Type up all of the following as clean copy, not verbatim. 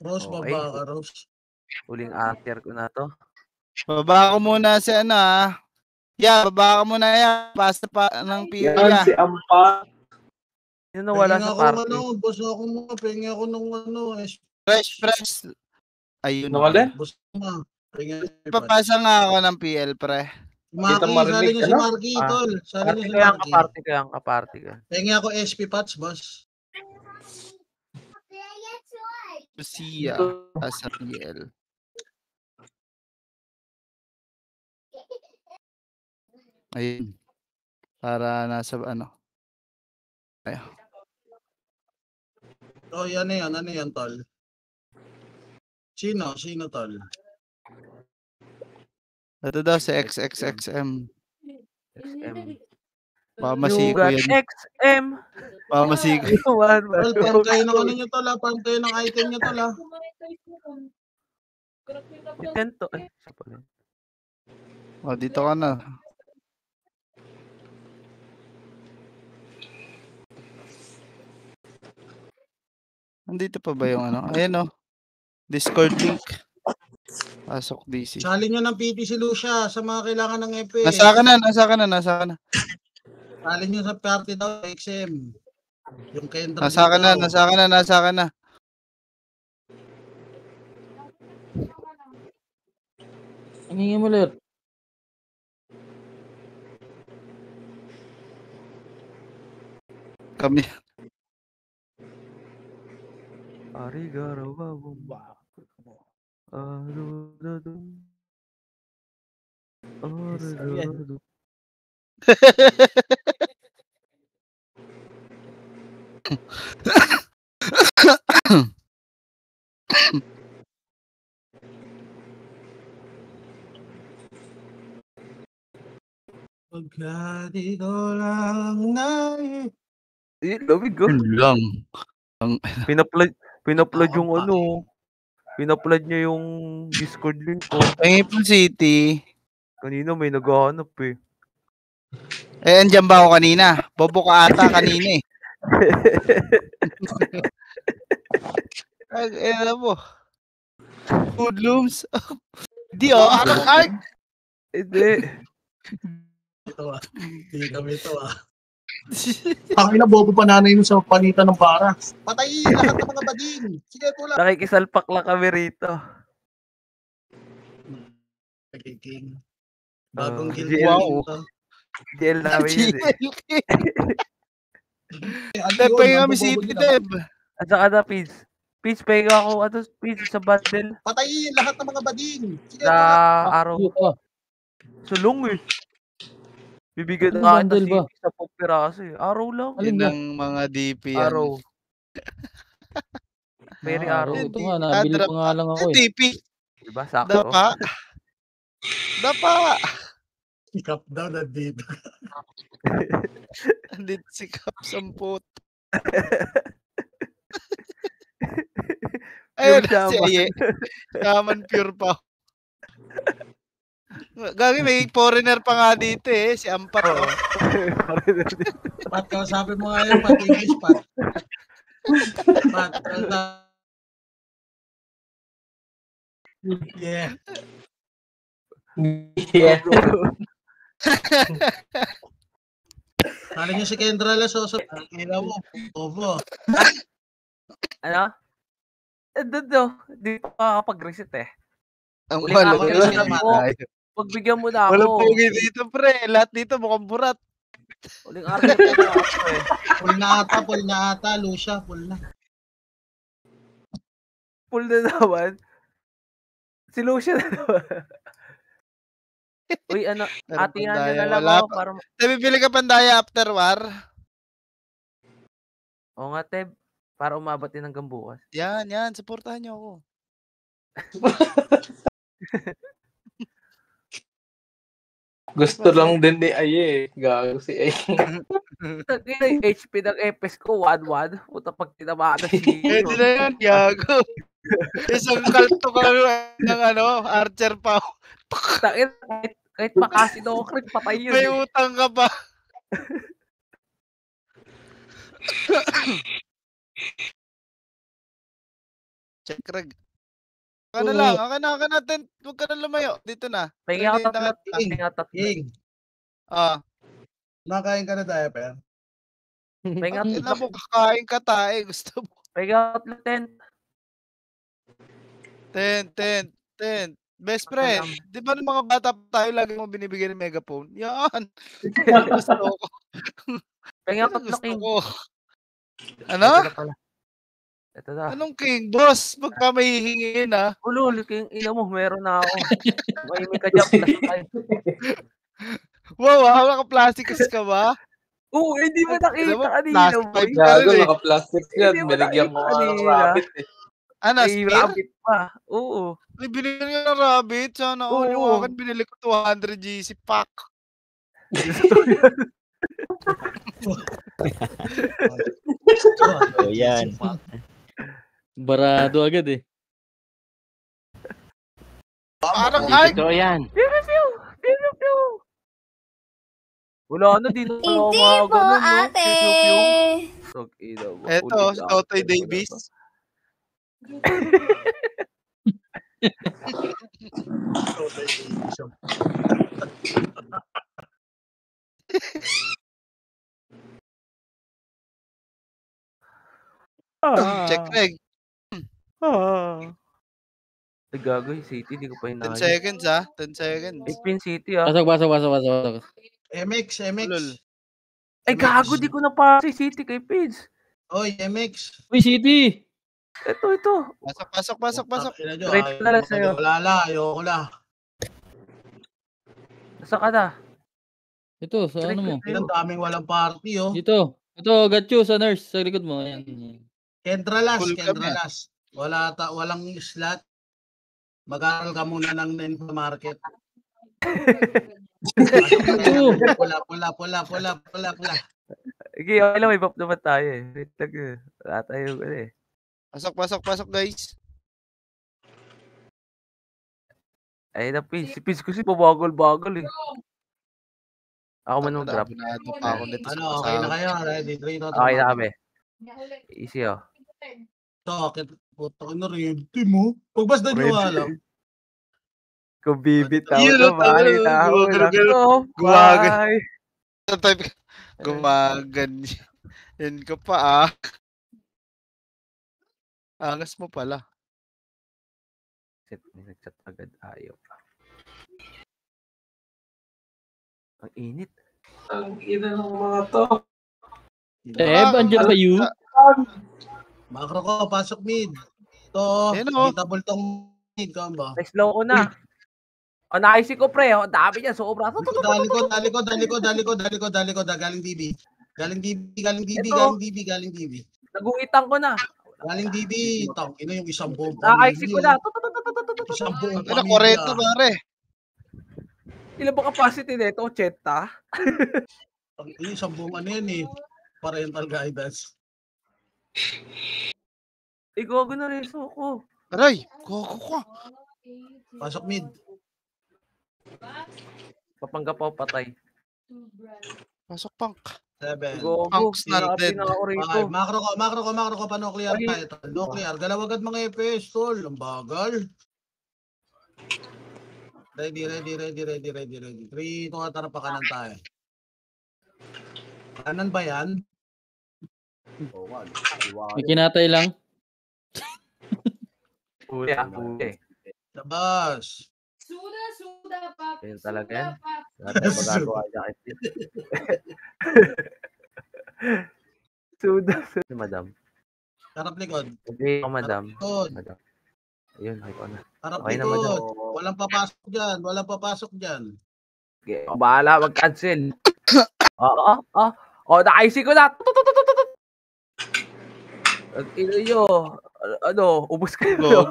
Rose, Okay. baba ka, Rose. Huling after ko na to. Baba ko muna si ano Yeah, baba ka muna yan. Pasta pa ng PO Yan, ya. si Ampa. Yun nawala sa party. Boss ako muna. Pengi ako nung Fresh. Ayun. Nawala? Boss mo. Papasa nga ako ng PL, pre. Maki, sali niyo si Marky, tol. Sali niyo si Marky. Kaparty ka. Pengi ako SP Pats, boss. Siya sa PL. Ayun. Para nasa ano. Ayun. Oh, yan na yan. Ano yan, tol? Sino, tol? Ito daw si XXXM. XM. Pamasiko yan. XM. Pamasiko. Tol, pantay ng ano nyo, tol. Pantay ng item nyo, tol. Itento. Oh, dito ka na. Nandito pa ba yung ano? Ayan Discord link. Pasok DC. Sali nyo ng PT si Lucia sa mga kailangan ng EP. Nasa ka na. Sali nyo sa party daw, XM. Yung Kendra. Nasa ka na. Ang hingi mo ulit. Kami. Arigaro babumba. Arudadum. Arudadum. Pagka dito lang na Lamig ko. Lang. Pinaplad yung ano. Pinaplad niya yung Discord link ko. Maple City. Kanina may naghahanap eh. Andyan ba ako kanina? Bobo ka ata kanina eh. Alam mo. Hoodlums. Di Arab card. Hindi. Hindi kami ito Ang ina, bobo pa nanay mo sa panitan ng para. Patayin lahat ng mga bading. Sige, pula. Nakikisalpak lang kami rito. King. Bagong guild. Wow. GL namin yun eh. Deb, pahinga kami City, Deb. At saka na, Piz. Piz, pahinga ako. Piz, sa bundle. Patayin lahat ng mga bading. Sige, sa araw. Sulong eh. Bibigyan na kita City sa pagpiraso eh. Araw lang. Yun ang mga DP yan. Araw. Very araw. Ito nga, nabili pa nga lang ako eh. DP. Diba, sakto? Dapa. Sikap daw na dito. Andito si Kap Samput. Ayun si Aye. Yaman pure pa. Gagi, may foreigner pa nga dito eh. Si Ampat. Pat, kausapin mo nga yun, Pat. English, Pat. Pat, yeah. Kala niyo si Kendra Lasoso. Kila mo, Ovo. Ano? Dito makakapag-reset eh. Ang pagbigyan mo na ako. Walang pogi dito, pre. Lahat dito mukhang burat. Uling arke pa na ako eh. Full na ata. Lucia, full na. Full na naman. Si Lucia na naman. Uy, ano, atihan nyo na lang ako para... Bibili ka pandaya after war? Oo nga, Teb. Para umabot din hanggang bukas. Yan. Supportahan nyo ako. Gusto lang din ni Aye. Gago si Aye. Yung HP ng EPS ko, 1-1. Puta pag tinamaan na siya. Pwede na yan, gago. Isang kalto ka ng Archer pa. Kahit makasin ako, Craig, patay yun. May utang ka pa. Check reg. Aka na lang, aka natin. Huwag ka na lumayo. Dito na. Pahinga Training ka na tatlo. Pahinga tatlo. King, nakain ka na tayo, Per. Pahinga Ina tatlo. mo, kakain ka tayo. Gusto mo. Pahinga tatlo, 10. 10. Best friend. Di ba ng mga bata pa tayo, lagi mo binibigyan ng megaphone? Yan. Gusto ko. Pahinga tatlo, Gusto King. ko. Ano? Ito na pala. Ito na. Anong king? Boss, magka may hihingin ha. Ulul, King, ina mo, meron na ako. Mahimik ka dyan, plus tayo. Wow, naka-plastic ka ba? Oo, hindi mo Ina nakita mo, kanina, plastic boy. pipe ka rin Gago, eh. naka-plastic yan. Hindi mo Binigyan ko nakita nga ng kanina. rabbit eh. Ano, May spear? rabbit pa. Oo. Ay, binili niya ng rabbit. Sana all. Yung Oo. akin, binili ko 200 GC pack. So, yan. Barado agad eh. Parang, ay, Ito yan. Pew! Wala na, di na ako Hindi mga po, ganun, no? ate. Ina mo. eto, ulit si lang. Totoy Davis. Check reg. Ay, gago yung City, di ko pa 10 inayos. seconds ha. 10 seconds. Ipin City, ah. Pasok. MX. Lol. Ay, gago, di ko na pa si City kay Page. Oy, MX. Uy, City! Ito. Pasok. Ina nyo, Straight na lang sa'yo. Ayoko na. Nasa ka na? Ito, sa ano mo? Ang daming walang party, oh. Dito, got you sa nurse, sa likod mo. Ayan. Kentralas. Full kami. Walang slot. Mag-aral ka muna ng market. Pula. Sige, okay lang, may buff naman tayo eh. Wait lang eh. Wala tayo, ano eh. Pasok guys. Ay, si Page kasi pabagal-bagal eh. Ako man nung drop. Abinado pa ako nito. Ano, okay na kayo? Ready? 3, 2, 1. Okay na kami. Easy oh. Bakit? Puto ko na rin. Team mo. Pagbasdan nyo nga lang. Kung bibitaw Yun, na bahay na ako. Gumagal. Bye! Gumaganyan ka pa ah. Angas mo pala. Nag-chat agad. Ayaw pa. Ang init. Ang ina ng mga to. Andyan pa you? Macro ko, pasok mid. Ito, Ayun, oh. hitable tong mid. Kama ba? Slow ko na. O, naisip ko pre. O, dami niya. Sobra. Dali ko. Galing DB. Nagungitang ko na. Galing DB. Tang, ino yung isang buong Nakaisip ko na. Isang buong Ano, 40 pare. Ilan ba capacity nito? Cheta? Yung isang buong ano yan eh. Parental guidance. Igogo na rin ko. Aray, koko ka. Pasok mid. Papanggapaw patay. Pasok punk. 7. Igogo. Punks not dead. Na ako rito. 5. Macro ko. Pa-nuclear tayo. Nuclear. Galaw agad mga FPS, tol. Ang bagal. Ready. 3, 2, 1, tara pa kanan tayo. Kanan ba yan? May kinatay lang. Huli. Labas. Suda pa. Ayun talaga yan. Lahat tayo magagawa niya. Suda. Madam. Harap likod. Hindi ako, madam. Likod. Madam. Ayun, ay ko na. Harap Okay na, madam. likod. Walang papasok dyan. Okay, bahala, mag-cancel. Nakaisip ko na. Ino nyo. Ano, ubos kayo.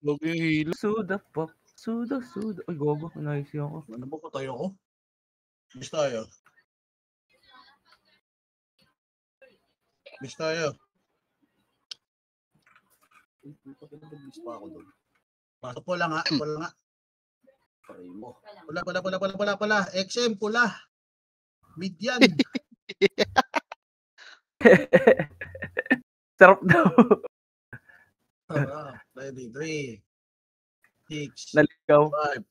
Gogo yung hilo. Suda po. Suda. Ay, gogo. Naisip ako. Ano ba tayo ko? Bis tayo. Pasok po lang ha. Pula. XM, pula. Mid yan. Sarap daw. Ready, 3, 6, Naligaw. 5,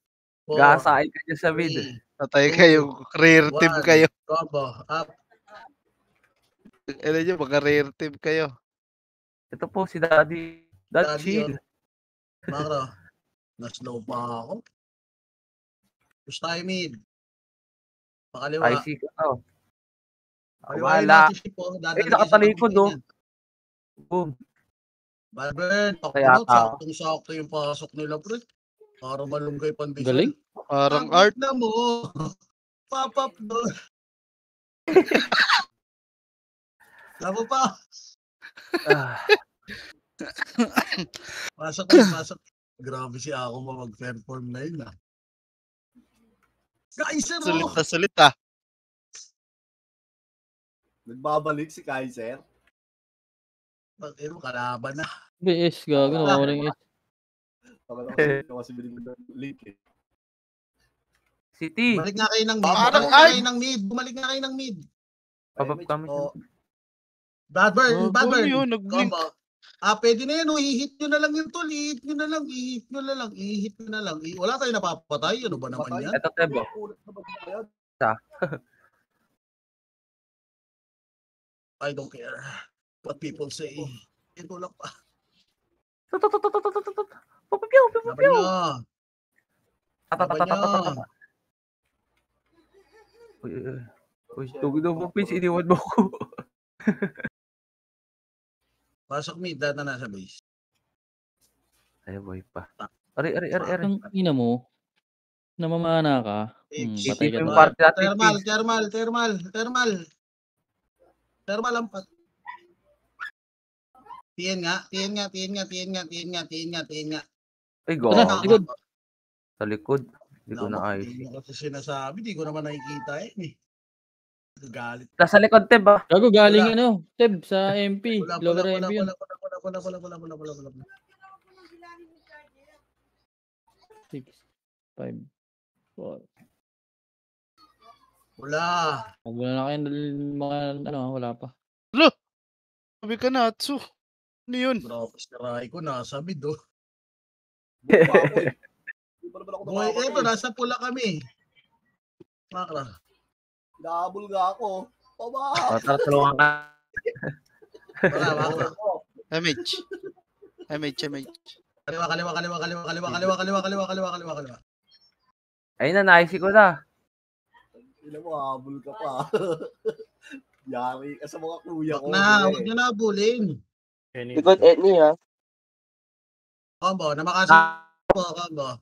4, Gasain ka dyan sa mid. 3, Patay kayo. Rare team 1. kayo. Combo, up. Ano nyo, mga rare team kayo. Ito po si Daddy. Dad Daddy, chill. Makro. Na-slow pa ako. Push tayo mid. Pakaliwa. IC ka to. Ako Pakaliwain bahala. natin si Po. nakatalikod, oh. Boom. Balburn, Kaya ka. saktong-sakto yung pasok nila, pre. Para malunggay pandesal. Galing. Parang Tapos art. na mo. Pop-up doon. Labo pa. Ah, Pasok. Grabe si ako mag-perform na yun, ah. Kaiser, Sulit oh! na sulit ah. Nagbabalik si Kaiser. Bakit mo, kalaban na. BS, gago. Nawawala yung S. Kasi binigyan ng link eh. City. Bumalik nga kayo ng mid. Parang Bumalik nga kayo ng mid. Pabab kami. Badburn. Yun, nag-blink. Combo. Pwede na yan. I-hit nyo na lang yung tol. I-hit nyo na lang. Wala tayo napapatay. Ano ba naman yan? Ito, Tebo. I don't care what people say. Ito lang pa. Papapiyaw. Laban nyo. Uy, tugid mo, Pins. Iniwan mo ko. Pasok mid. Data na sa base. Ay, boy pa. Ari. Ang ina mo. Namamana ka. Patay ka Yung to. party natin, Thermal ang pat. Tiyan nga. Ay, go. Tara, likod. Sa likod. Hindi ko na ayos. Hindi ko kasi sinasabi. Hindi ko naman nakikita eh. Galit. Nasa likod, Teb, ah. Gago, galing ano. Teb, sa MP. Wala. Lower MP yun. 6, 5, 4. Wala. Wala na kayo mga wala pa. Sabi ka na, Atsu. Ano yun? Grabe si Rai ko. Nasa mid oh. Hindi pa naman ako Boy, nakakapag- eto. Nasa pula kami. Makra. Nahabol nga ako. Paba! Tara, tulungan ka. Makra. MH. Kaliwa. Ayun na, naisip ko na. Sila mo, habol ka pa. Yari ka sa mga kuya ko. Huwag nyo na abulin. Likod Edney ha. Combo. Namakasa. Combo.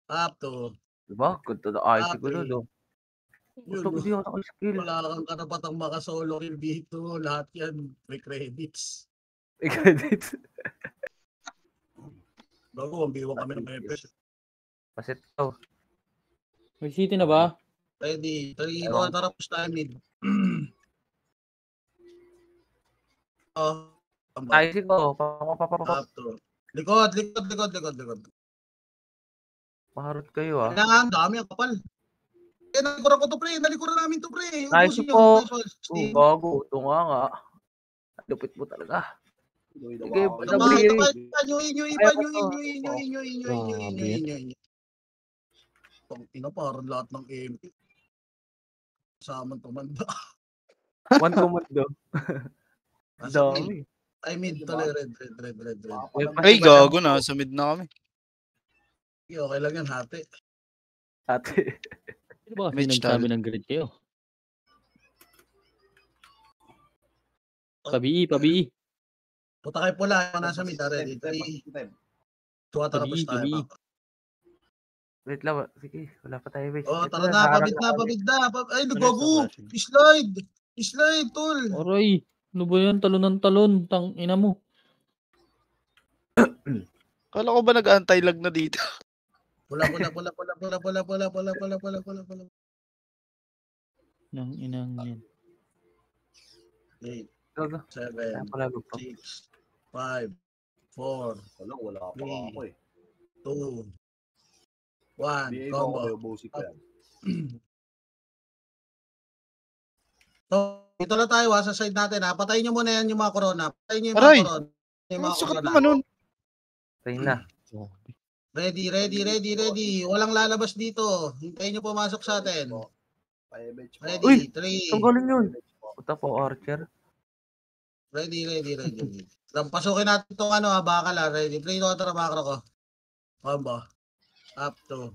Up to. Diba? Ganda na ayos ko na, no? Yun, Gusto ko di ako naka-skill. wala kang karapatang makasolo kill dito. Lahat yan may credits. May credit. Bago, ang biwang kami ng Mepes. Pasit to. May city na ba? Ready. Ewan. Tara, push tayo mid. Naisip ko. Up to. Likod. Paharot kayo, ah. Kailangan, dami ang kapal. Nalikuran ko to, pre. Nalikuran namin to, pre. Naisip Ubusin ko. nyo. Bago. Ito nga. Lupit mo talaga. Sige, Tama, Sabi- Ina, parang lahat ng MP. Kasama tumanda. One command do. Dami. I mean, tala, red. Ay, gago na. Sa mid na kami. Okay lang yan, hati. Ate. Sino ba kasi Mitch nagsabi Tal. ng grade kayo? Pabii. Punta kayo pula, nasa mid, ready. 3, 2, tara, push Gabi. tayo. Wait lang. Sige, wala pa tayo. Wait. Oh, Ito tara na, pabit na. Ay, nagago. Slide, tol. Aray, ano ba yan? Talon ng talon. Tang ina mo. Kala ko ba nag-anti-lag na dito? Pula. Nang inang yan. 8, Gago. 7, Kaya pala gusto. 6, 5, 4, Wala pa ako eh. 2, 1, Hindi mo ako combo. may ubusin ko yan. So, ito na tayo sa side natin ha. Patayin nyo muna yan yung mga corona. Patayin nyo yung Aray! mga corona. Yung Ang mga sukat corona. naman nun. Tayo na. Ready. Walang lalabas dito. Hintayin nyo pumasok sa atin. Uy! Ready, 3. Ang galing yun. Puta po, Archer. Ready. Pasukin natin itong bakal ready. 3, 2, tara, makro ko. Combo. Up 2.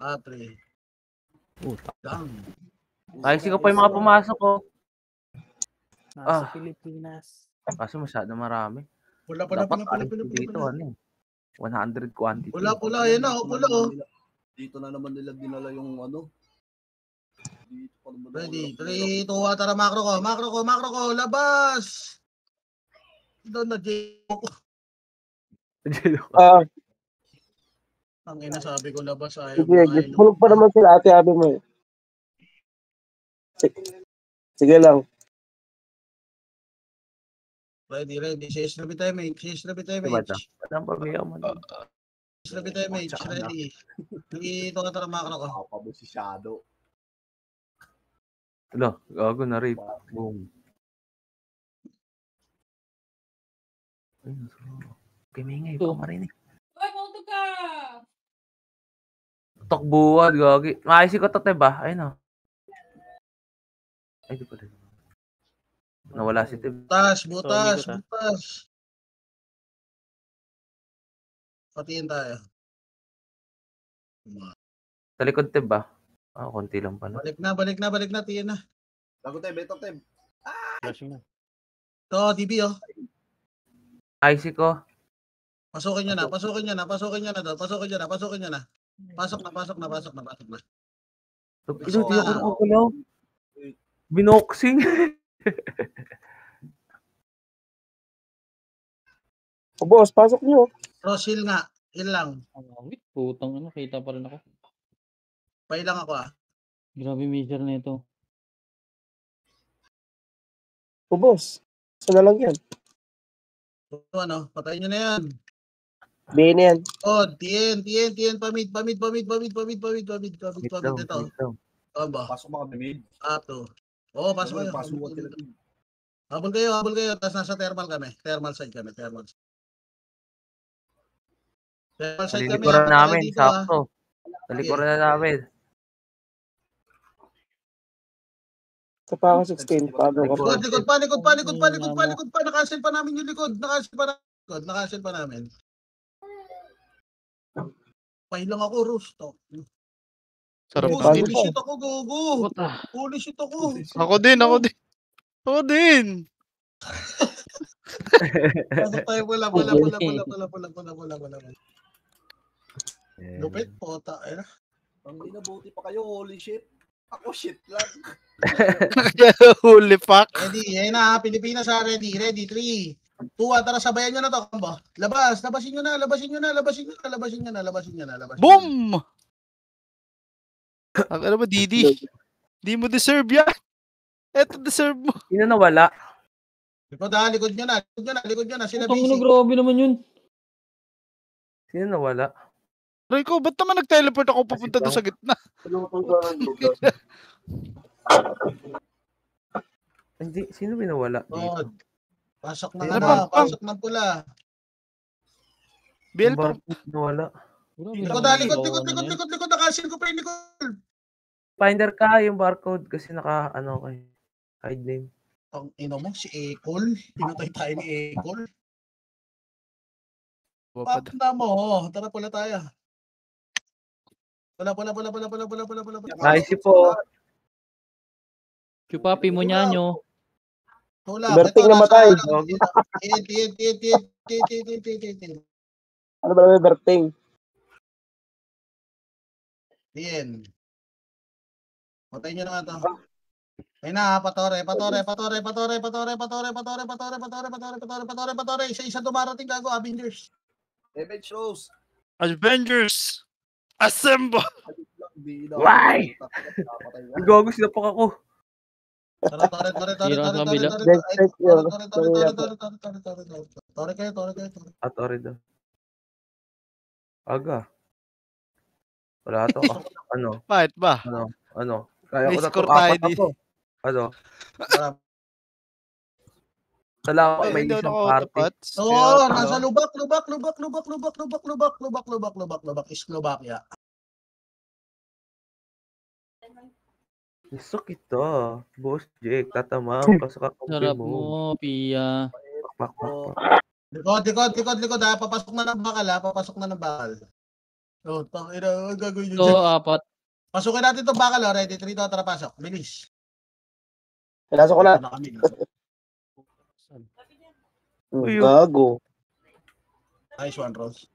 Up 3. Down. Ay, ko pa yung mga pumasok ko. Nasa Pilipinas. Kasi masyado marami. Pula. Dito, 100 quantity. Pula, yan na, pula. Dito na naman nila dinala yung Dito pa naman. Ready, 3, 2, tara, makro ko. Labas! Doon na, J-Ko. Ang ina, sabi ko labas. Ayaw Sige, bulog pa naman sila, ate, abi mo. Sige lang. Ready. CS na tayo, mate. Diba ito? Ang pamilya mo. Ready. Dito ka tara, makro ko. Kapabo si Shadow. Hala, gago na rape. Boom. Ay, nasuro. Kimingay, pamarinig. Uy, punto ka! Takbuhan, gagi. Maayos ko to, ba? Ayun o. Ay, di pa rin. Nawala si Tib. Butas. Patiin tayo. Sa likod, Tib ba? Konti lang pala. Balik na, tiyan na. Lago tayo, beto tayo. Flashing na. To, DB Ayos ko. Pasukin nyo na. Pasok na. Pasok na. Ito, di ako nakapalaw. Binoxing. Boss, pasok nyo. Rosil nga. Yun lang. Wait, putang kita pa rin ako. Pailang ako Grabe major na ito. Boss, isa na lang yan. Patayin nyo na yan. Bihin yan. TN, pamid. Ito. Ba? Pasok mga bimid. Up 2. Oo, pasok kayo. Habol kayo. Tapos nasa thermal kami. Thermal side kami. Thermal side kami. Talikuran namin, sakto. Talikuran na namin. Sa pa ako 16. Paano ka pa? Likod pa. Nakancel pa namin yung likod. Nakancel pa namin. Pailang ako, Rusto. Sarap Holy na. shit ako, gogo. Holy shit ako. Ako din. Pasok tayo, pula. Lupit po, Ang inabuti pa kayo, holy shit. Ako shit lang. Holy fuck. Ready, yan na, Pilipinas ready. 3, 2, tara, sabayan nyo na to. Labasin nyo na. Boom! Ang ano ba, Didi? Di mo deserve yan. Eto deserve mo. Sino nawala? Likod nyo na. Sila Putang ina, busy. grabe naman yun. Sino nawala? Rico, ba't naman nag-teleport ako papunta doon sa gitna? Hindi, sino binawala dito? Pasok ng pula. BL pa. Nawala. Likod, nakasin ko pa yung likod. Finder ka yung barcode kasi kay hide name. Ang ino mo, si Ekol. Pinatay tayo ni Ekol. Pap na mo. Tara, pula tayo. Pula. Nice po. Chupapi mo niya nyo. Tula. Berting namatay. Ano ba naman Berting? Tien. Patay nyo na nga to. Ay na, patore. Isa dumarating gago, Avengers. Avengers! Assemble! Why? Gago sila pa ako. Tore kayo. At ori daw. Aga. Wala to. Bakit ba? Ano? Kaya May ko na to. score tayo Apat ako. Ano? Salamat, Ay, may hindi ako isang naka-auto party. pots. Oo, nasa lubak. Slovakia. Gusto kita. Boss Jake, tatamang ka sa kakampi Sarap mo. mo, Pia. Pak. Likod, ha. Papasok na ng bakal. Oh, tangina, gagawin nyo So, dyan. apat. Pasukin natin itong bakal, oh. Ready, 3, 2, tara, pasok. Bilis. Pinasok ko na. Ito na kami. Uy, Gago. Nice one, Rose.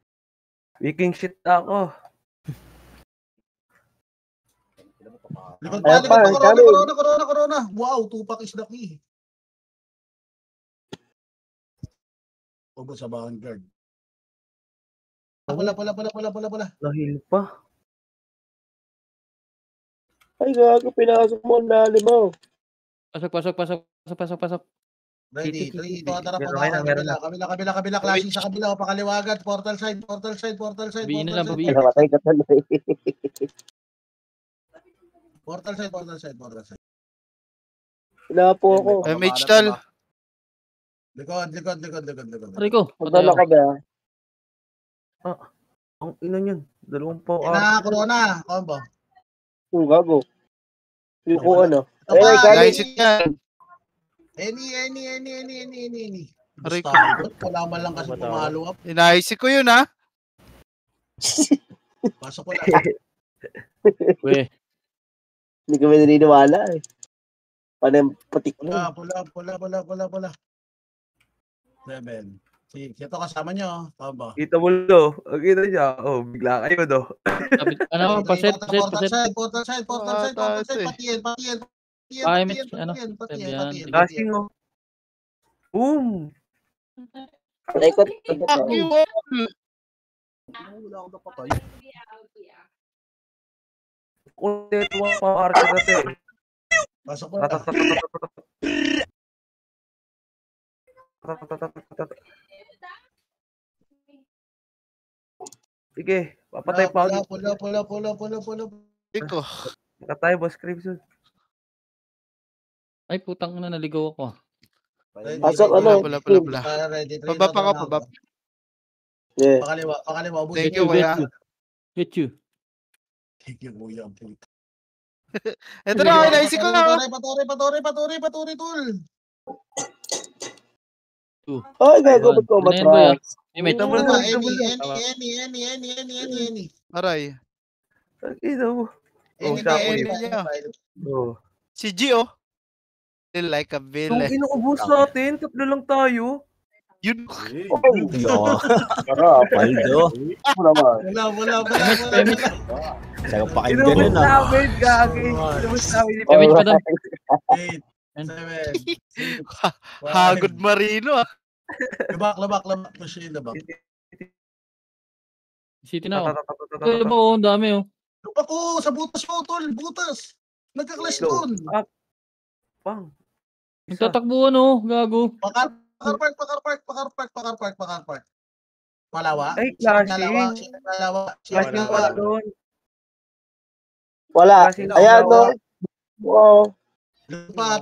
Viking shit ako. Likod Ayan pa, pa, corona. Wow, Tupac is the key. Ubos sa vanguard. Pula. Nahil pa. Ay, gago. Pinasok mo. Lalim mo. Pasok. Ready, 3, 2, tara po. Meron na. Kabila, clashing sa kabila, pakaliwagan, portal side. Babiin na lang, babiin. Ay, namatay ka tuloy. Portal side. Pinapo ako. MH tal. Likod. Rico, Magdala ka ba? Ang ina niyan. 2 po. Corona. Combo. Gago. Yung Wala. ano. Ito Ay, pa, gago. Nice it yan. Any. Aray ko. Wala man lang kasi pumalo up. Inaisip ko yun, ha? Pasok ko lang. We. Hindi kami naniniwala eh. Paano yung patik mo? Pula. 7. Ito kasama nyo. Tama. Kita mo lo. Ang ina niya. Oh, bigla kayo do. Paset. Portal side. Patiyan. Casting mo. Boom. Naikot. Fuck you all. Wala akong napatay. Kung ito pa arka natin. Pasok ko lang. Sige, papatay pa ulit. Pula. Iko. Nakatay, boss Crimson. Ay, putang na, naligaw ako. Pasok, Pula. Ready, Baba pa ka, baba. Yeah. Pakaliwa. Ubus. Thank you, kuya. Get you. Thank you, kuya. Ito na, inaisip ko na. Paturi, tol. Ay, gago. Ba't ko Ano yan, boy, matras? Image. Double. Any. Aray. Ang ina mo. Oh, Any siya po any yun. niya. Oh. Si Gio. Feel like a Ang villain. ina ubus natin. 3 lang tayo. Yun. Sarap. Paldo. Ako naman. Wala. Saka Inubos pakinggan nun ah. namin, gagi. Inubos namin. Image pa daw. 8, 7, 6, Hagod Marino, ah. Labak. Push yung labak. City na ako. Ito ba, ang dami oh. Labak ko, sa butas mo, tol. Butas. Nagka-clash doon. Up. Pang. Nagtatakbuhan oh, gago. Pakarpark. Palawa. Ay, clashing. Clashing pala doon. Wala. Clashing. Ayan, no. Wow.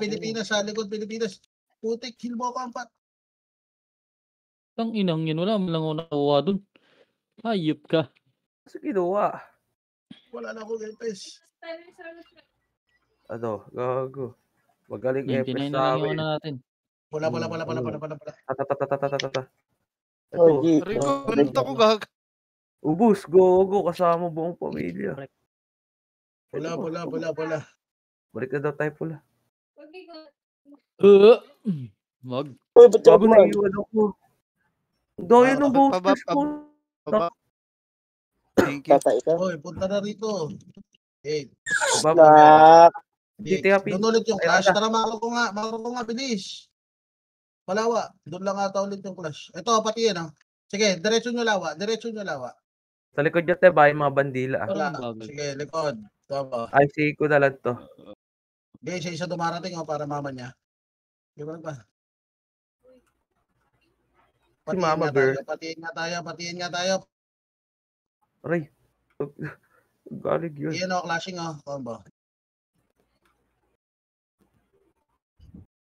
Pilipinas, sa likod Pilipinas. Putik, kill mo ako, ampat. Tang inang yun, wala mo lang ako nakuha dun. Hayop ka. Kasi ginawa. Wala na ako gepes. Ano, gago. Magaling 99 Epes na sa lang yung amin. ano natin. Pula. Tatatatatatata. Oh, Ito. Rico, ganito ko gag. Ubus, go. Kasama buong pamilya. Pula. Balik na daw tayo pula. Wag. Uy, ba't Bago man? naiiwan ako. Dahil ng boosters ko. Baba. Thank you. Tatay ka. Hoy, punta na rito. 8. Nak. GTA P. Doon ulit yung clash. Tara, makro ko nga, bilis. Palawa. Doon lang ata ulit yung clash. Ito, pati yan, Sige, diretso nyo lawa. Sa likod niya tayo ba yung mga bandila? Wala. Parang bagal. Sige, likod. Tama. Ay, si ko na lang to. Okay, isa dumarating, para mama niya. Di ba ba? Si Mama Bear. Patiin nga tayo. Aray. Galig yun. Iyan clashing, combo.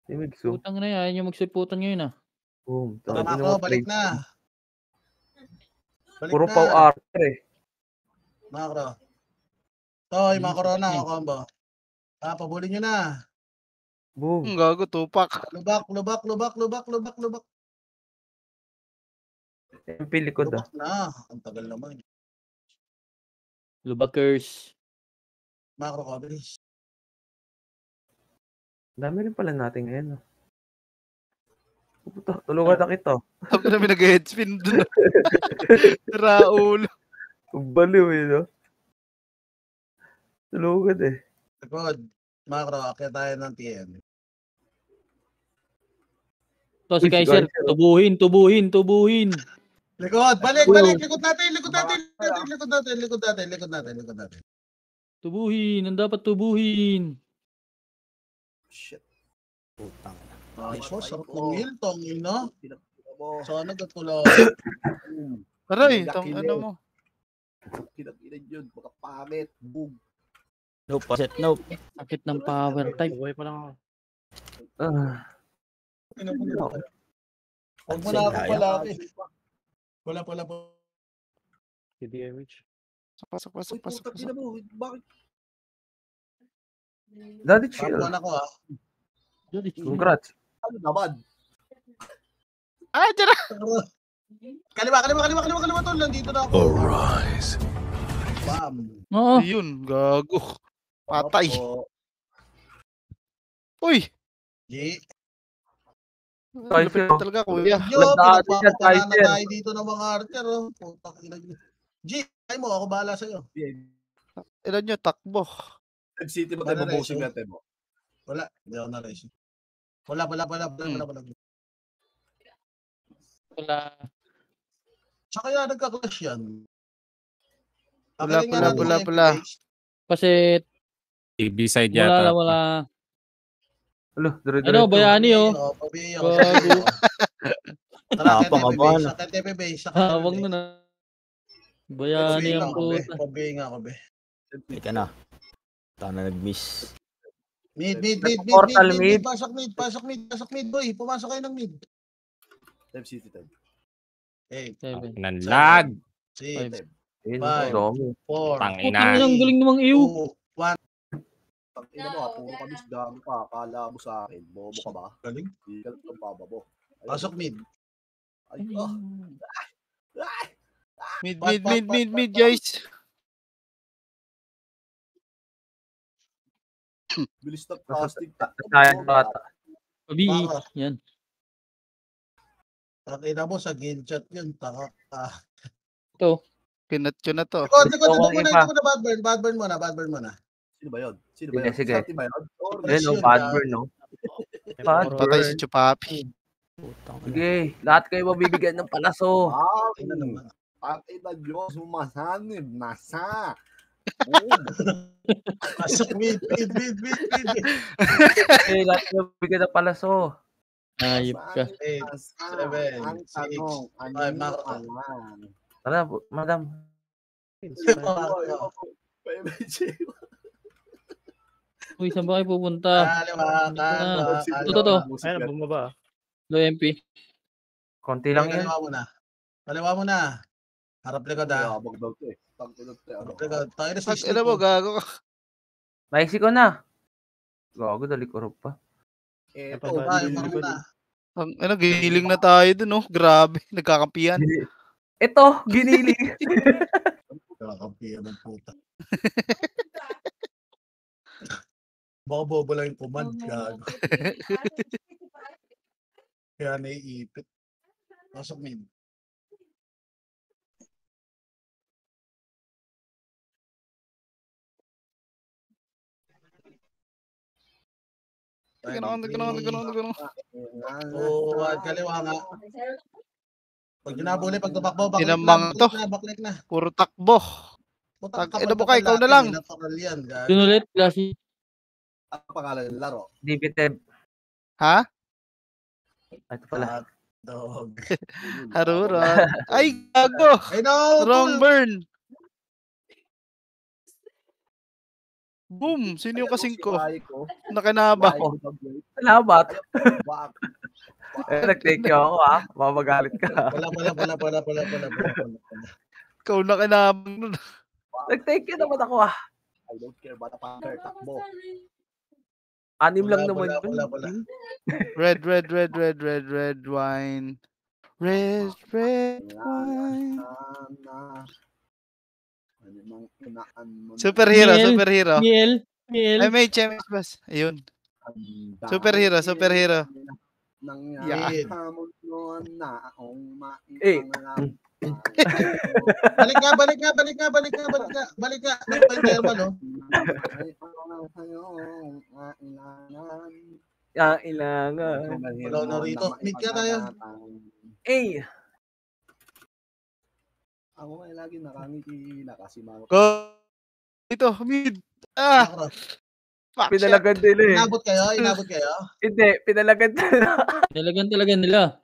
Timigso. Putang na yan. Ayaw nyo magsiputan ngayon ah. Boom. Tama ko, balik na. Balik Puro na. pau Arthur eh. Macro. Toy, mga corona, o combo. Pabulin nyo na. Boom. Gago, tupak. Lubak. MP likod ah. Lubak na. Ang tagal naman. Lubakers. Macro coverage. Dami rin pala natin ngayon. Ah. Puta, tulungan na kita. Ako na nag-headspin dun. Raul. Baliw eh, no? Tulungan eh. Likod. Macro, akya tayo ng TN. To si Uy, si Kaiser. Kaiser, oh. Tubuhin. Likod, balik. Likod natin. Tubuhin. Ang dapat tubuhin. Shit. Putang na. Ay, so, sarap ng Hilton, yun, no? Sana gatula. Aray, tang ano mo. Kinag-inag yun. Baka pangit. Boom. Nope, set, nope. Sakit ng power type. Buhay pa lang ako. Huwag mo na ako palaki. Wala. Si DMH. Pasok. Ina mo. Bakit? Daddy chill. Papuan ako, ha? Congrats. Ano naman? Ah, tira. Kaliwa, tol. Nandito na ako. Arise. Bam. Oo. Yun, gago. Patay. Opo. Uy. G. Lupit talaga, kuya. Yo, Magdaan din yan, pinagpapapanan na Tyson. tayo dito ng mga archer, oh. Putang ina nyo. G, kaya mo, ako bahala sa'yo. Ilan nyo, takbo. Red City mo tayo Wala na, mabusing so. natin mo. Wala, hindi ako na-raise. Wala. Wala. Tsaka yan, nagka-clash yan. Pula. Akiling nga natin sa FPS. Kasi B-side wala. Alo, Ano, bayani oh. Pabiyo. Gago. Tara, Napakabahan. KTP base. Wag mo na. Bayani ang puta. Pabiyo nga ako, be. Teka na. Tana nag-miss. Mid. Portal mid. Pasok mid, boy. Pumasok kayo ng mid. Type City type. 8, Seven. Nanlag. 6, Ayun, dami. 4, Tangina. Ang galing namang iyo. 2, 1. Pag ina mo, puro kami dami ka. Akala mo sa akin. Bobo ka ba? Galing. Hindi ka lang bababo. Pasok mid. Ay, oh. Mid, guys. Bilis ng plastic. Sayang bata. Pabii. Yan. Takina mo sa game chat yun. Taka. Ito. Kinat ko na to. Bad burn muna. Sino ba yun? Sige. Sati ba yun? Or Ayun, no, bad burn, no? Bad Patay burn. si Chupapi. Sige, lahat kayo mabibigyan ng palaso. wow! Ina naman. Patay na Diyos, sumasanib. Nasa. Pasok mid. Sige, lahat kayo mabibigyan ng palaso. Ayop ka. 8, 7, Ang 6, tanong, ano 5, yung Macro. alam? Tara, madam. Uy, saan ba kayo pupunta? Ito. Ayun, bumaba. Low MP. Konti lang yan. Kaliwa mo na. Harap likod, ha? Yabag daw to eh. Tangkinog tayo. Harap likod. Tayo na Pag ina mo, gago ka. Maiksi ko na. Gago, dali ko pa. Eto, Tayo, marunong na. Ang ano, giling na tayo dun, no? Grabe, nagkakampihan. Ito, giniling. Kakakampihan ng puta. Baka bobo lang yung command. Gago. Kaya naiipit. Pasok mid. Ganun. Oo, kaliwa nga. Pag ginabuli, pag tumakbo, Tinamang to. Backlick na. Puro takbo. Putang Ina mo ka, ikaw na lang. Natural yan, gago. Yun ulit, klase. Ang pangalan ng laro. Dibited. Ha? Ito pala. Dog. Haruran. Ay, gago. I know! Wrong burn. Boom! Sino yung kasing ko? Ay ko. Nakinaba Ay ko. ko, boy. Salamat. Wag. Nag-thank you ako mamagalit ka. Wala. Ikaw nakinabang nun. Nag-thank you naman ako I don't care about the partner. Takbo. Anim lang naman yun. Wala. Red wine. Red wine. Superhero. Miel. MH boss. Ayun. Superhero. Yeah. Eh. Balik nga. Nagpa-interval, no? Kailangan. Wala na rito. Meet ka tayo. Eh. Ako ay lagi nakangiti, nakasimangot. Go. Ito, mid. Fuck shit. Pinalagan nila eh. Inabot kayo? Hindi, pinalagan nila. Talagang talaga nila.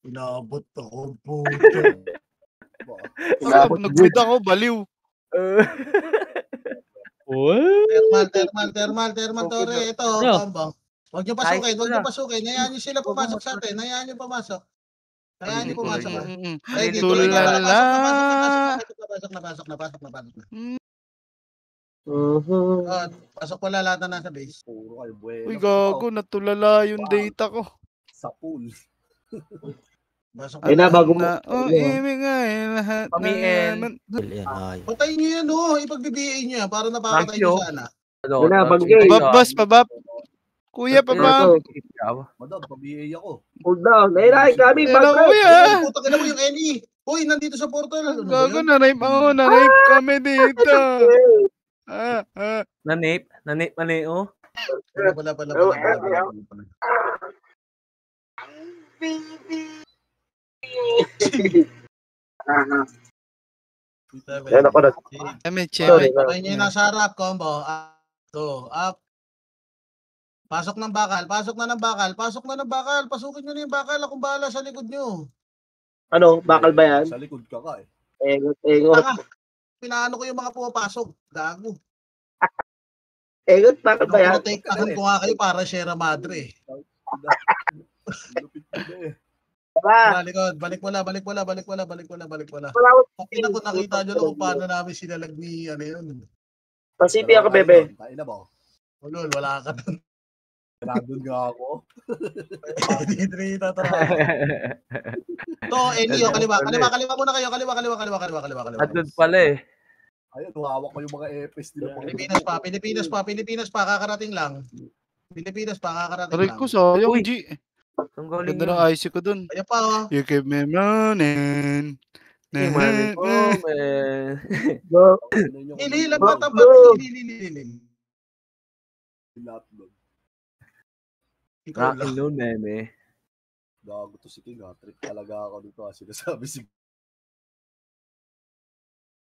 Inabot ako, puto. Nag-quit ako, baliw. Thermal, Tore. Ito, combo. Huwag niyo pasukin. Hayaan niyo sila pumasok sa atin. Hayaan niyo pumasok. Ready, tuloy na. Pasok na. Pasok pala lahat na nasa base. Puro kayo buhay. Uy, gago, natulala yung data ko. Sa pool. Ay na, bago mo. Imig ay lahat. Pamiin. Patayin niyo yan, ipagbibigay niyo para napakatay niyo sana. Wala, bagay. Pabab. Kuya, pabab. Madam, pabiyay ako. Hold down. Nailahin kami, Hello, bagay. kuya. Puta ka na mo yung Ellie. Uy, nandito sa portal. Gago, na-rape ako. Na-rape kami dito. Nanip, maneo. Wala. Yan ako na. Patay niyo yung nasa harap, combo. Up. Pasok na ng bakal. Pasukin nyo na yung bakal. Akong bahala sa likod nyo. Ano, bakal ba yan? Sa likod ka eh. Engot. Pinaano ko yung mga pumapasok. Gago. Engot, bakal ba yan? Take takan ko nga kayo para Sierra Madre. Lupit ko eh. Likod. Balik wala. Wala. Pakita ko nakita nyo lang kung paano namin sinalag ni ano yun. Pasipi ako, bebe. Tayo na ba? Ulol, wala ka dun. Nandun nga ako. Hindi tatara. To, Elio, kaliwa muna kayo. Kaliwa. Andun pala eh. Ayun, hawak ko yung mga EPS nila. Pilipinas pa, kakarating lang. Aray ko, sayang, G. Ang galing Ganda ng IC ko dun. Ayan pa, You keep me running. Ililang matapat. Ikaw lang. meme. Gago to si King, trip talaga ako dito. Sinasabi si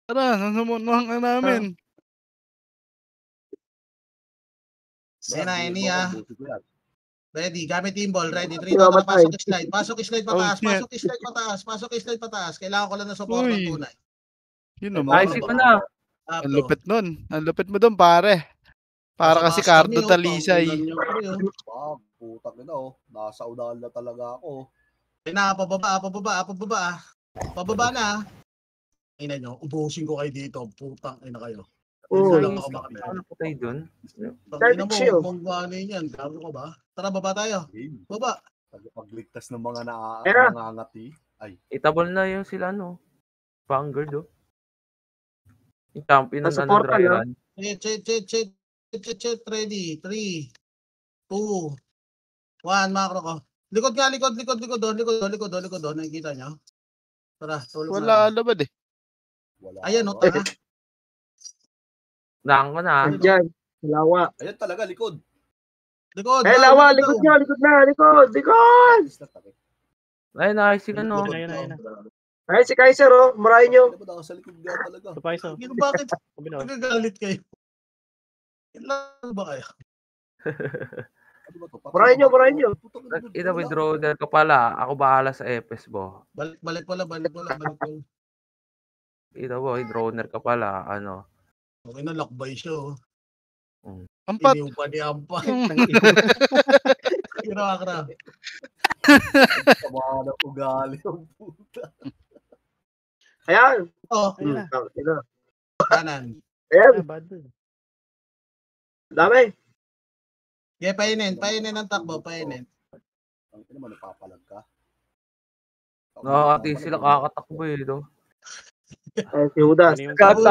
Tara, nasamunuhan ka namin. Ini Ready, gamit team ball. Ready, 3, 2, pasok slide. Pasok slide pataas. Kailangan ko lang ng support ng tunay. Yun naman. Ay, ko na. Ang lupit nun. Ang lupit mo dun, pare. Para kasi Cardo Talisay. Putang ina nasa unahan na talaga ako. Pababa na. Ina nyo, ubusin ko kayo dito. Putang ina kayo. Ano po tayo dun? Ina mo, kung ano yan. Gago ko ba? Tara, baba tayo. Baba. Pagligtas ng mga nangangati. Ay. Itabol na yung sila, Vanguard, Yung champion ng dry run. Chet, ready. 3, 2, 1, macro ko. Likod doon. Nakikita nyo? Tara, tulog na. Wala alabad eh. Ayan, tara. Daan ko na. Diyan, lawa. Ayan talaga, likod. Lawa, likod na. Ay, nakisig ano. Ay, si Kaiser, marahin nyo. Sa likod nga talaga. Bakit? Nagagalit kayo? Ilan ba kayo? Marahin nyo. Ina, withdrawer ka pala. Ako bahala sa EPS, bo. Balik pala. Ina, withdrawer ka pala. Okay na, lakbay siya. Ampat. Iniw pa ni Ampat. Kira. Sama na ugali ang puta. Ayan. Oh, kanan. Ayan. Dami. Yeah, painin ang takbo, painin. Ang ina mo, napapalag ka. Nakakati sila kakatakbo eh, no? Ay, si Judas. Likod,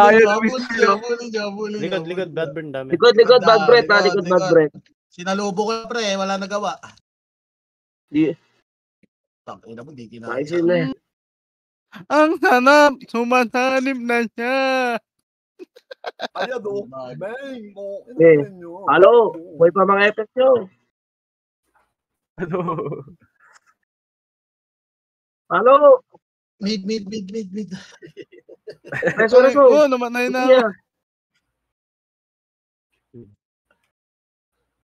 bad burn dami. Likod, bad breath, likod, bad breath. Sinalubo ko pre, wala nagawa. Di. Tangina mo, di kinaya. Ay, sila. Ang hanap, sumanhanip na siya. Ayan o, bang! Halo, boy pa mga effect nyo. Halo. Mid. Preso na to. Oo, namatay na.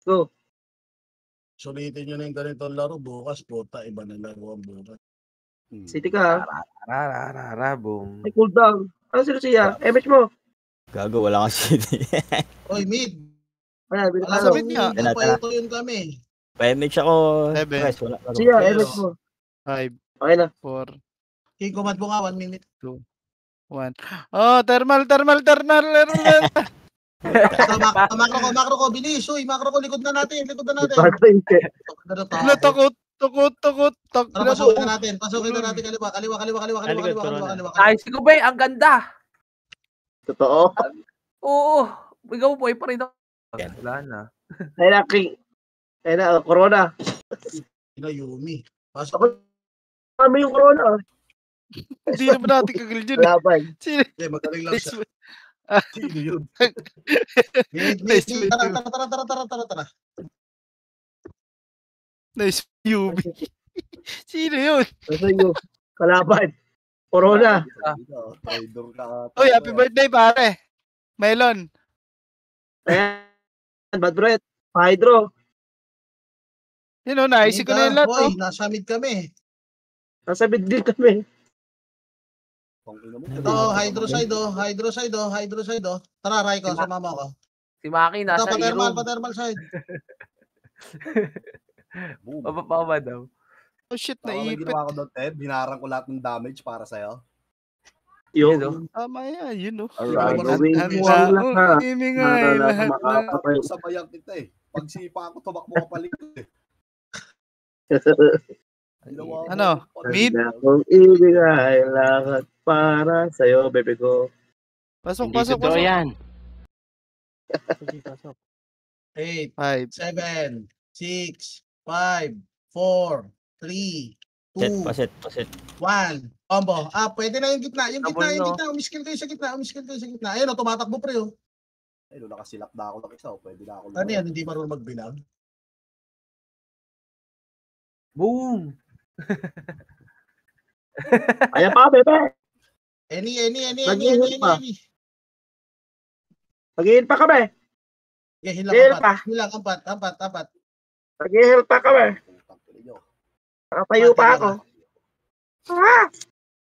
Go. Sulitin nyo na yung ganitong laro. Bukas, puta, iba na laro ang bukas. City ka. Boom. May cooldown. Ano sila siya? MH mo. Gago, wala kang city. Oy, mid. Ayan, Alam binatalo. mo, hindi pa ito yun kami. Pa-MH ako. 7. Guys, wala. Siya, MH mo. 5, Okay na. 4, King, kumad mo nga, 1 minute. 1. Oh, thermal. Makro ko, bilis. Uy, makro ko, likod na natin. Bago hindi. Takot. Tara, pasukin na natin, kaliwa. Ay, sige ba, ang ganda. Totoo. Oo, ikaw boy pa rin ako. Wala na. Ayun na, King. Ayun na, Corona. Ina, Yumi. Pasok. Kami yung Corona. Hindi naman natin kagil yun. Laban. Eh, magaling lang siya. Sino yun? Tara. Nice UV. Sino yun? Nasa inyo. Kalaban. Corona. Trader ka. Oy, happy birthday pare. Melon. Ayan, bad breath. Hydro. Yun o, naisip ko na yung lahat. Boy, nasa mid kami. Nasa mid din kami. Ito, hydro side. Tara, Raiko, sumama ko. Si Maki nasa Pathermal side. Mapapama daw. Oh shit, Naipit. naipit. Ginawa ko doon, Ted. Binarang ko lahat ng damage para sa'yo. Yung. Tama yan, yun o. Alright, Sabayan kita eh. Pag sipa ako, tumakbo ka palikod eh. Ano? Mid? Kung ibigay lahat para sa'yo, bebe ko. Pasok. yan. 8, 5. 7, 6, 5, 4, 3, 2, Paset. 1. Combo. Pwede na yung gitna. Double, no? Umiskil kayo sa gitna. Ayun, tumatakbo pre. Ay, nung nakasilak na ako ng isa, pwede na ako. Ano yan, hindi marunong magbilang? Boom! Ayan pa, bebe. Any. Mag-i-heal pa kami. Hilang apat. Mag-i-heal pa kami. Nakatayo pa ako.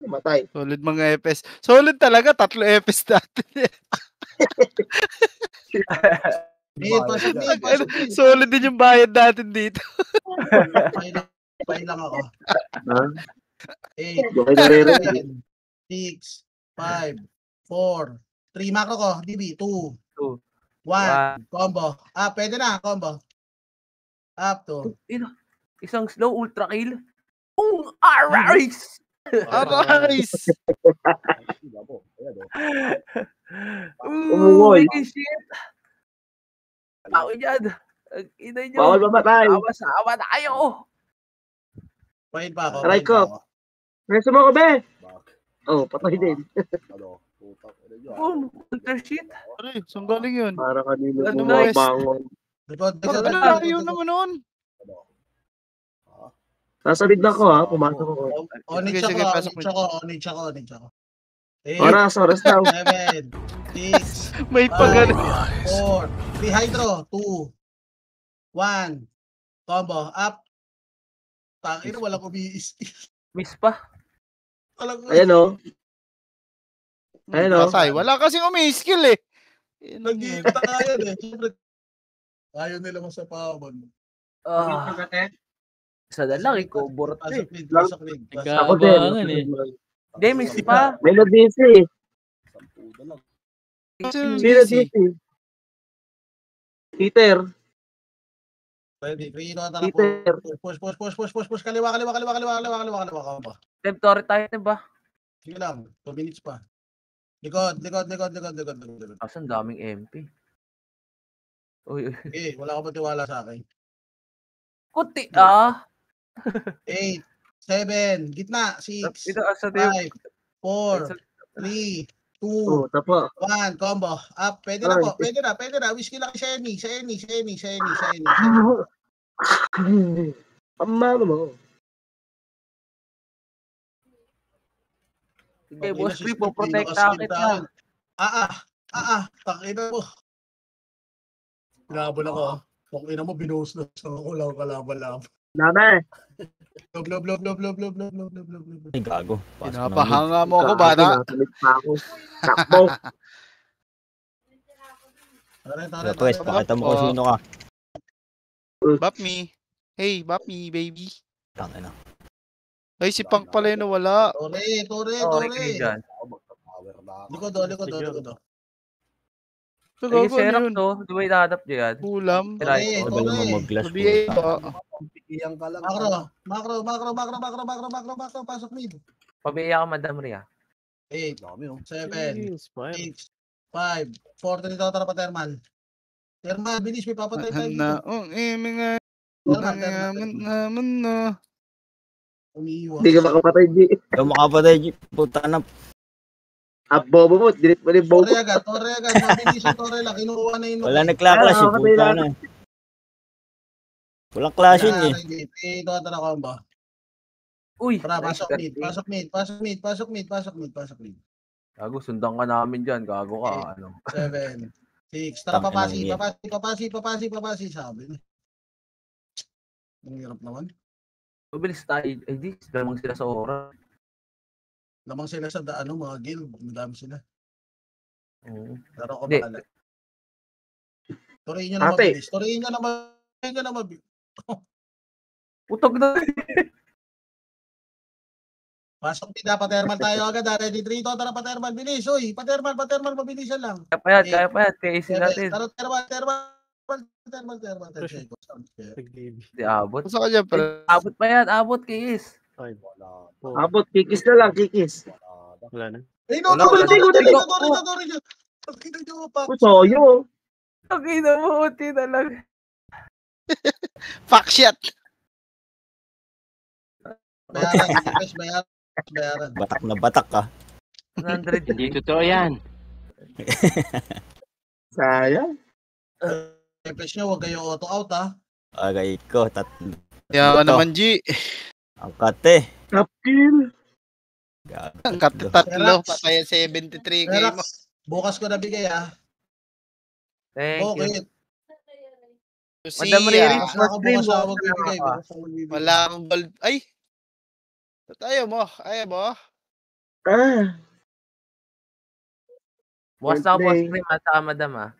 Matay. Solid mga FS. Solid talaga, 3 FS natin. Pasok. Solid din yung bayad natin dito. Pay lang ako. 8, 6, 5, 4, 3. Macro ko. DB. 2, 1. Combo. Pwede na. Combo. Up to. Isang slow ultra kill. Arise! Arise! Umumoy. Shit! Tao yan. Inay nyo. Bawal mamatay. Awa tayo. Pahin pa ako. Aray ko. Preso mo ko, be. Oh, patay din. Boom! Ultra shit. Aray, saan galing yun? Para kanino Ano, bumabangon. Ayaw naman nun. Nasa mid na ko, ha. Pumasok ako. Onich Sige, ako. Oras daw. 7, 6, May pagano. 4, 3 hydro, 2, 1, combo, up. Tangina, walang umiis. Miss pa. Ayan o. Patay. Wala kasing umi-skill eh. Nag-iinta nga yan eh. Siyempre, ayaw nila masapawan. Isa na lang, i-cover to eh. Pasok mid. Nagkaabangan eh. Hindi, may pa. Meron DC. Sino DC? Peter. Ready, Rino, Peter. push, kaliwa, combo. Step Torre tayo ba? Sige lang, 2 minutes pa. Likod. Asan daming MP. Uy. Okay, wala ka ba tiwala sa akin? Kuti, 8, 7, gitna, 6, Ito, asa tayo? 5, 4, 3, 2, Oh, tapa. 1, combo. Up, pwede na po, pwede na. Whiskey lang sa Eni. Amano mo. Sige, boss, po protekta kita. Takina mo. Pinabol ako. Takina mo, binuhos na ako lang kalaban. Name. Lob. Ay, gago. Pinapahanga mo ako, bata. Takbo. Tara. Pwes, pakita mo kung sino ka. Bap me. Hey, bap me, baby. Tangina. Ay, si Punk pala yung nawala. Tore. Likod. Ay, Gago Serap yun. to. Di ba itatap dyan? Ulam. Tore. Magaling mo mag-glass. Sabihin ko. Iyang ka lang. Macro, pasok mid. Pabiya ka, Madam Ria. 8, Dami oh. 7, Inspire. 6, 5, 4, dito tara pa Terman. Terman, bilis, may papatay tayo dito. Na, mga naman na. Umiiwas. Hindi ka makapatay, G. Yung makapatay, puta na. Bobo mo, dilit mo rin bobo. Tore agad. Mabilis yung Tore lang. Kinukuha na yung Wala nagkla-clash, Ah, puta na. Walang clash yun eh. Ito tara combo. Uy! Tara, pasok nice, mid. Gago, sundan ka namin dyan. Gago ka. 7, 6, tara papasi, sabi niya. Ang hirap naman. Mabilis tayo. Ay, di. Lamang sila sa oras. Lamang sila sa mga guild. Madami sila. Oo. Laro ko Hindi. bakala. Tuloy nyo na Ate. mabilis. Tuloy nyo na mabilis. Utog na. Pasok din na, Paterman tayo agad. Ready 3 to, tara Paterman. Bilis, uy. Paterman, mabilisan lang. Kaya pa yan. Kaya easy natin. Tara, Terman. Di abot. Gusto ka dyan, pre. Abot pa yan. Abot, Kiis. Ay, Abot, kikis na lang, kikis. wala na. Eh, no, Tore. Pakita nyo pa. Soyo. Pakita mo, uti na lang. Fuck shit. Bayaran. Batak na batak ka. 100. Hindi totoo yan. Sayang. Pepes nyo, huwag kayo auto-out, ha? Agay ko, tatlo. Kaya ka naman, G. Ang kate. Kapil. Gago. Ang tatlo. Patay 73 kayo mo. Relax. Bukas ko nabigay, ha? Thank you. Okay. Madam Riri, Bukas ako bukas ako magbibigay. Wala akong gold. Ay! Ayaw mo. Ah. Bukas na ako, boss cream, at saka madam,